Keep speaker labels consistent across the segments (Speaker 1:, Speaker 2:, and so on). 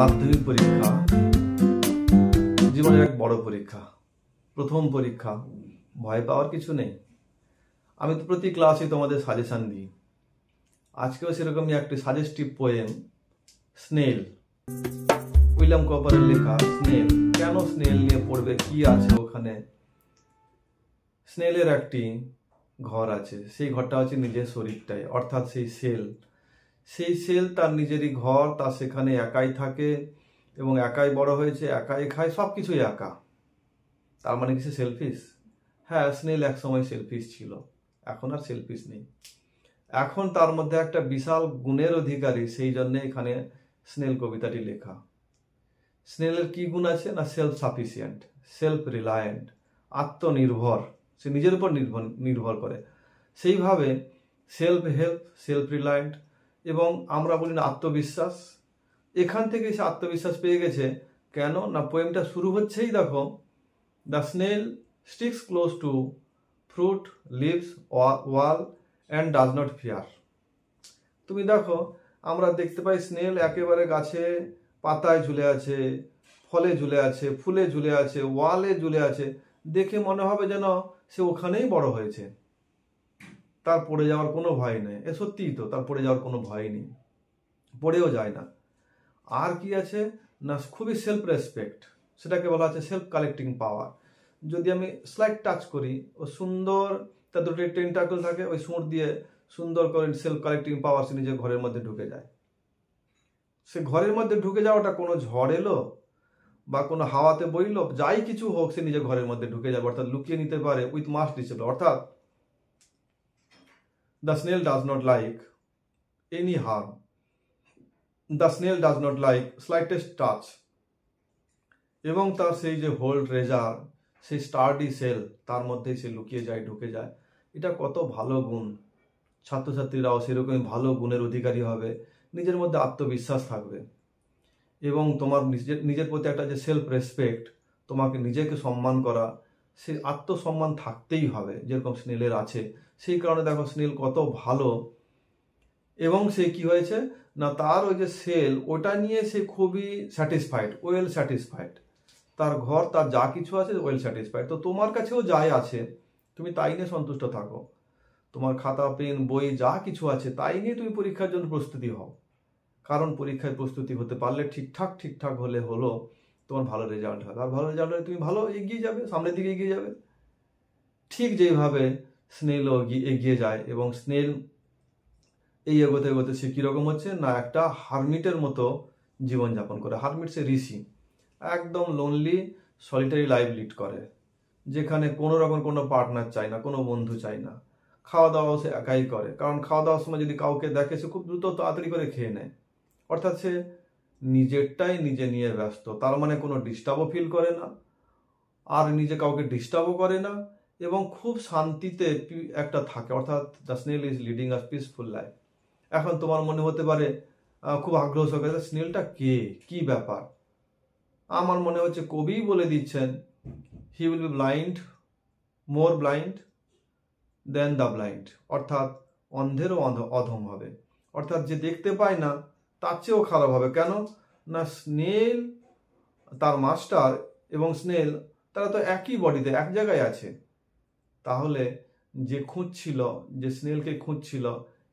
Speaker 1: মাধ্যমিক পরীক্ষা জীবনের এক বড় পরীক্ষা, প্রথম পরীক্ষা। ভয় পাওয়ার কিছু নেই। আমি তো প্রতি ক্লাসে তোমাদের সাজেশন দিই। আজকেও সেরকমই একটি সাজেস্টিভ পোয়েম, স্নেল, উইলিয়াম কপারের লেখা। স্নেল, কেন স্নেল নিয়ে পড়বে, কি আছে ওখানে? স্নেলের একটি ঘর আছে, সেই ঘরটা হচ্ছে নিজের শরীরটাই, অর্থাৎ সেই সেল তার নিজেরই ঘর, তার সেখানে একাই থাকে এবং একাই বড় হয়েছে, একাই খায়, সব কিছুই একা। তার মানে কি সে সেলফিশ? হ্যাঁ, স্নেল এক সময় সেলফিশ ছিল, এখন আর সেলফিশ নেই। এখন তার মধ্যে একটা বিশাল গুণের অধিকারী, সেই জন্য এখানে স্নেল কবিতাটি লেখা। স্নেলের কি গুণ আছে না? সেলফ সাফিসিয়েন্ট, সেলফ রিলায়েন্ট, আত্মনির্ভর, সে নিজের উপর নির্ভর করে। সেইভাবে সেলফ হেল্প, সেলফ রিলায়েন্ট, এবং আমরা বলি না আত্মবিশ্বাস। এখান থেকে সে আত্মবিশ্বাস পেয়ে গেছে। কেন না, পোয়েমটা শুরু হচ্ছেই দেখো, the snail sticks close to fruit, leaves, wall and does not fear. তুমি দেখো, আমরা দেখতে পাই স্নেল একেবারে গাছে পাতায় ঝুলে আছে, ফলে ঝুলে আছে, ফুলে ঝুলে আছে, ওয়ালে ঝুলে আছে। দেখে মনে হবে যেন সে ওখানেই বড় হয়েছে, তার পড়ে যাওয়ার কোনো ভয় নেই। সত্যিই তো, তার পড়ে যাওয়ার কোনো ভয় নেই, পড়েও যায় না। আর কি আছে না, খুবই সেলফ রেসপেক্ট, সেটাকে বলা আছে সেলফ কালেক্টিং পাওয়ার। যদি আমি স্লাইড টাচ করি, ও সুন্দর, তার দুটো টেন্টাকল থাকে, ওই সুঁড় দিয়ে সুন্দর করে সেলফ কালেক্টিং পাওয়ার, সে নিজের ঘরের মধ্যে ঢুকে যায়। সে ঘরের মধ্যে ঢুকে যাওয়াটা কোনো ঝড় এলো বা কোনো হাওয়াতে বইলো, যাই কিছু হোক, সে নিজের ঘরের মধ্যে ঢুকে যাবে, অর্থাৎ লুকিয়ে নিতে পারে উইথ মাস ডিসিপ্লিন। অর্থাৎ the snail does not like any harm, the snail does not like slightest touch. এবং তার সেই যে হোল্ড রেজার, সেই স্টার্ডি সেল, তার মধ্যেই সে লুকিয়ে যায়, ঢুকে যায়। এটা কত ভালো গুণ। ছাত্রছাত্রীরাও সেরকমই ভালো গুণের অধিকারী হবে, নিজের মধ্যে আত্মবিশ্বাস থাকবে এবং তোমার নিজের প্রতি একটা যে সেলফ রেসপেক্ট, তোমাকে নিজেকে সম্মান করা, সে আত্মসম্মান থাকতেই হবে, যেরকম স্নেলের আছে। সেই কারণে দেখো স্নেল কত ভালো। এবং সে কি হয়েছে না, তার ওই যে সেল, ওটা নিয়ে সে খুবই স্যাটিসফাইড, ওয়েল স্যাটিসফাইড। তার ঘর, তার যা কিছু আছে, ওয়েল স্যাটিসফাইড। তো তোমার কাছেও যাই আছে, তুমি তাই নিয়ে সন্তুষ্ট থাকো। তোমার খাতা, পেন, বই যা কিছু আছে, তাই নিয়ে তুমি পরীক্ষার জন্য প্রস্তুতি হও। কারণ পরীক্ষায় প্রস্তুতি হতে পারলে, ঠিকঠাক হলে তোমার ভালো রেজাল্ট হবে। আর ভালো রেজাল্ট হলে তুমি ভালো এগিয়ে যাবে, সামনের দিকে এগিয়ে যাবে। ঠিক যেভাবে স্নেলও এগিয়ে যায়, এবং স্নেল এই এগোতে এগোতে সে কীরকম হচ্ছে না, একটা হারমিটের মতো জীবনযাপন করে। হারমিট সে ঋষি, একদম লোনলি সলিটারি লাইফ লিড করে, যেখানে কোনো রকম কোনো পার্টনার চাই না, কোনো বন্ধু চাই না। খাওয়া দাওয়াও সে একাই করে, কারণ খাওয়া দাওয়ার সময় যদি কাউকে দেখে, সে খুব দ্রুত তাড়াতাড়ি করে খেয়ে নেয়। অর্থাৎ সে নিজেরটাই নিজে নিয়ে ব্যস্ত, তার মানে কোনো ডিস্টার্বও ফিল করে না, আর নিজে কাউকে ডিস্টার্বও করে না, এবং খুব শান্তিতে একটা থাকে। অর্থাৎ the snail is leading a peaceful life. এখন তোমার মনে হতে পারে খুব আগ্রহ সহকারে, স্নেলটা কে, কি ব্যাপার? আমার মনে হচ্ছে কবি বলে দিচ্ছেন, he will be blind, more blind then the blind. অর্থাৎ অন্ধেরও অধম হবে, অর্থাৎ যে দেখতে পায় না তার চেয়েও খারাপ হবে। কেন না, স্নেল, তার মাস্টার এবং স্নেল, তারা তো একই বডিতে, এক জায়গায় আছে। তাহলে যে খুঁজছিল, যে স্নেলকে খুঁজছিল,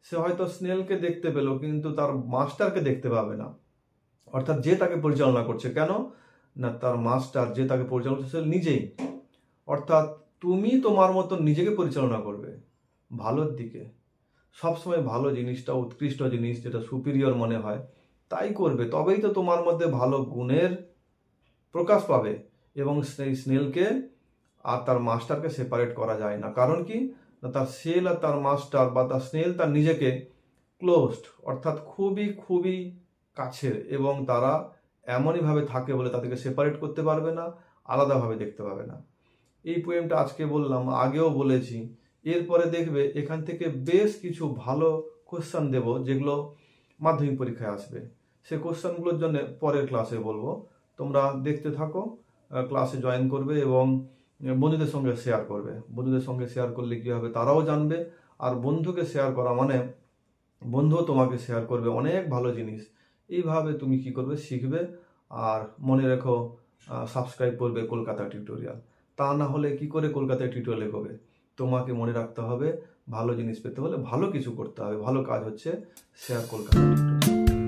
Speaker 1: সে হয়তো স্নেলকে দেখতে পেল, কিন্তু তার মাস্টারকে দেখতে পাবে না। অর্থাৎ যে তাকে পরিচালনা করছে, কেন না, তার মাস্টার যে তাকে পরিচালনা করছে নিজেই। অর্থাৎ তুমি তোমার মতো নিজেকে পরিচালনা করবে ভালোর দিকে। সবসময় ভালো জিনিসটা, উৎকৃষ্ট জিনিস, যেটা সুপিরিয়র মনে হয়, তাই করবে। তবেই তো তোমার মধ্যে ভালো গুণের প্রকাশ পাবে। এবং সেই স্নেলকে আর তার মাস্টারকে সেপারেট করা যায় না। কারণ কি না, তার সেল আর তার মাস্টার, বা তার স্নেল তার নিজেকে ক্লোজড, অর্থাৎ খুবই কাছের, এবং তারা এমনইভাবে থাকে বলে তাদেরকে সেপারেট করতে পারবে না, আলাদাভাবে দেখতে পাবে না। এই পোয়েমটা আজকে বললাম, আগেও বলেছি। এরপরে দেখবে এখান থেকে বেশ কিছু ভালো কোশ্চেন দেব, যেগুলো মাধ্যমিক পরীক্ষায় আসবে। সে কোশ্চেনগুলোর জন্য পরের ক্লাসে বলবো, তোমরা দেখতে থাকো, ক্লাসে জয়েন করবে এবং বন্ধুদের সঙ্গে শেয়ার করবে। বন্ধুদের সঙ্গে শেয়ার করলে কী হবে, তারাও জানবে। আর বন্ধুকে শেয়ার করা মানে বন্ধুও তোমাকে শেয়ার করবে অনেক ভালো জিনিস, এইভাবে তুমি কি করবে, শিখবে। আর মনে রেখো, সাবস্ক্রাইব করবে কলকাতা টিউটোরিয়াল। তা না হলে কি করে কলকাতা টিউটোরিয়াল এগোবে? তোমাকে মনে রাখতে হবে, ভালো জিনিস পেতে হলে ভালো কিছু করতে হবে। ভালো কাজ হচ্ছে শেয়ার কলকাতা টিউটোরিয়াল।